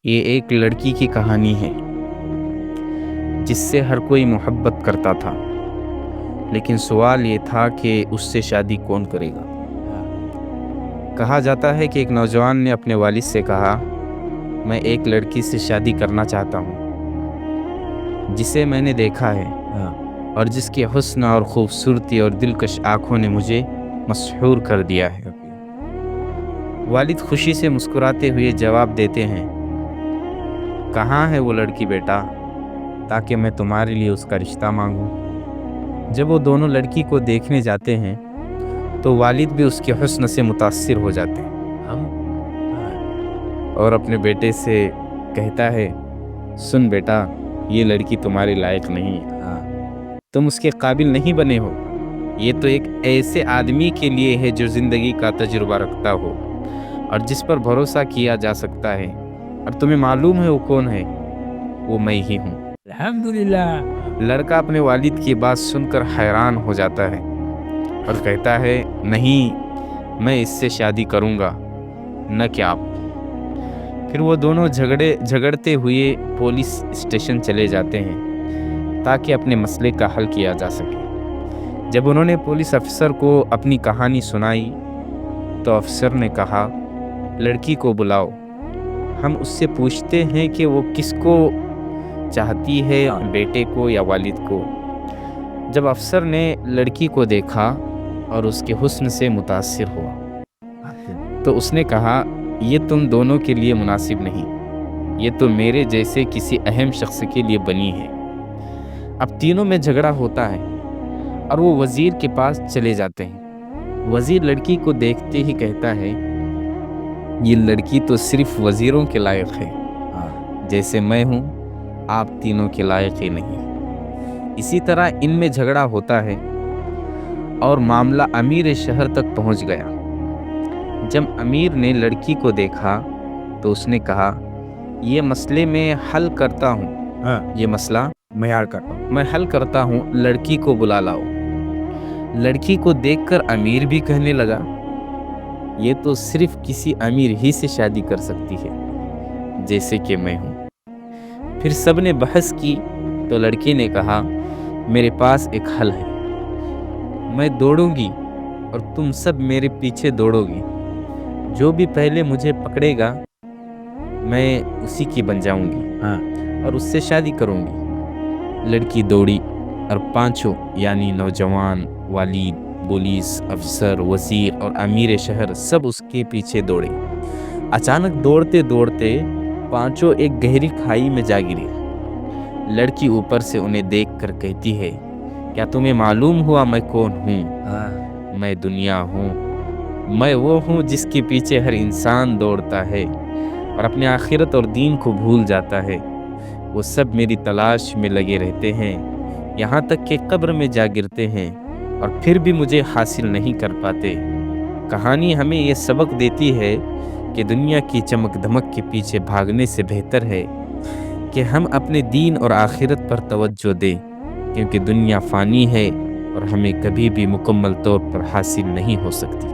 یہ ایک لڑکی کی کہانی ہے جس سے ہر کوئی محبت کرتا تھا، لیکن سوال یہ تھا کہ اس سے شادی کون کرے گا۔ کہا جاتا ہے کہ ایک نوجوان نے اپنے والد سے کہا، میں ایک لڑکی سے شادی کرنا چاہتا ہوں جسے میں نے دیکھا ہے اور جس کے حسن اور خوبصورتی اور دلکش آنکھوں نے مجھے مسحور کر دیا ہے۔ والد خوشی سے مسکراتے ہوئے جواب دیتے ہیں، کہاں ہے وہ لڑکی بیٹا، تاکہ میں تمہارے لیے اس کا رشتہ مانگوں۔ جب وہ دونوں لڑکی کو دیکھنے جاتے ہیں تو والد بھی اس کے حسن سے متاثر ہو جاتے ہیں اور اپنے بیٹے سے کہتا ہے، سن بیٹا، یہ لڑکی تمہارے لائق نہیں ہے، تم اس کے قابل نہیں بنے ہو۔ یہ تو ایک ایسے آدمی کے لیے ہے جو زندگی کا تجربہ رکھتا ہو اور جس پر بھروسہ کیا جا سکتا ہے، اور تمہیں معلوم ہے وہ کون ہے؟ وہ میں ہی ہوں۔ الحمدللہ۔ لڑکا اپنے والد کی بات سن کر حیران ہو جاتا ہے اور کہتا ہے، نہیں، میں اس سے شادی کروں گا، نہ کہ آپ۔ پھر وہ دونوں جھگڑتے ہوئے پولیس اسٹیشن چلے جاتے ہیں تاکہ اپنے مسئلے کا حل کیا جا سکے۔ جب انہوں نے پولیس افسر کو اپنی کہانی سنائی تو افسر نے کہا، لڑکی کو بلاؤ، ہم اس سے پوچھتے ہیں کہ وہ کس کو چاہتی ہے، بیٹے کو یا والد کو۔ جب افسر نے لڑکی کو دیکھا اور اس کے حسن سے متاثر ہوا تو اس نے کہا، یہ تم دونوں کے لیے مناسب نہیں، یہ تو میرے جیسے کسی اہم شخص کے لیے بنی ہے۔ اب تینوں میں جھگڑا ہوتا ہے اور وہ وزیر کے پاس چلے جاتے ہیں۔ وزیر لڑکی کو دیکھتے ہی کہتا ہے، یہ لڑکی تو صرف وزیروں کے لائق ہے، جیسے میں ہوں آپ تینوں کے لائق ہی نہیں۔ اسی طرح ان میں جھگڑا ہوتا ہے اور معاملہ امیر شہر تک پہنچ گیا۔ جب امیر نے لڑکی کو دیکھا تو اس نے کہا، یہ مسئلے میں حل کرتا ہوں، یہ مسئلہ میں حل کرتا ہوں، لڑکی کو بلا لاؤ۔ لڑکی کو دیکھ کر امیر بھی کہنے لگا، یہ تو صرف کسی امیر ہی سے شادی کر سکتی ہے، جیسے کہ میں ہوں۔ پھر سب نے بحث کی تو لڑکی نے کہا، میرے پاس ایک حل ہے، میں دوڑوں گی اور تم سب میرے پیچھے دوڑو گی، جو بھی پہلے مجھے پکڑے گا میں اسی کی بن جاؤں گی اور اس سے شادی کروں گی۔ لڑکی دوڑی اور پانچوں یعنی نوجوان، والد، پولیس افسر، وزیر اور امیر شہر سب اس کے پیچھے دوڑے۔ اچانک دوڑتے دوڑتے پانچوں ایک گہری کھائی میں جا گرے۔ لڑکی اوپر سے انہیں دیکھ کر کہتی ہے، کیا تمہیں معلوم ہوا میں کون ہوں؟ میں دنیا ہوں، میں وہ ہوں جس کے پیچھے ہر انسان دوڑتا ہے اور اپنے آخرت اور دین کو بھول جاتا ہے۔ وہ سب میری تلاش میں لگے رہتے ہیں، یہاں تک کہ قبر میں جا گرتے ہیں اور پھر بھی مجھے حاصل نہیں کر پاتے۔ کہانی ہمیں یہ سبق دیتی ہے کہ دنیا کی چمک دھمک کے پیچھے بھاگنے سے بہتر ہے کہ ہم اپنے دین اور آخرت پر توجہ دیں، کیونکہ دنیا فانی ہے اور ہمیں کبھی بھی مکمل طور پر حاصل نہیں ہو سکتی۔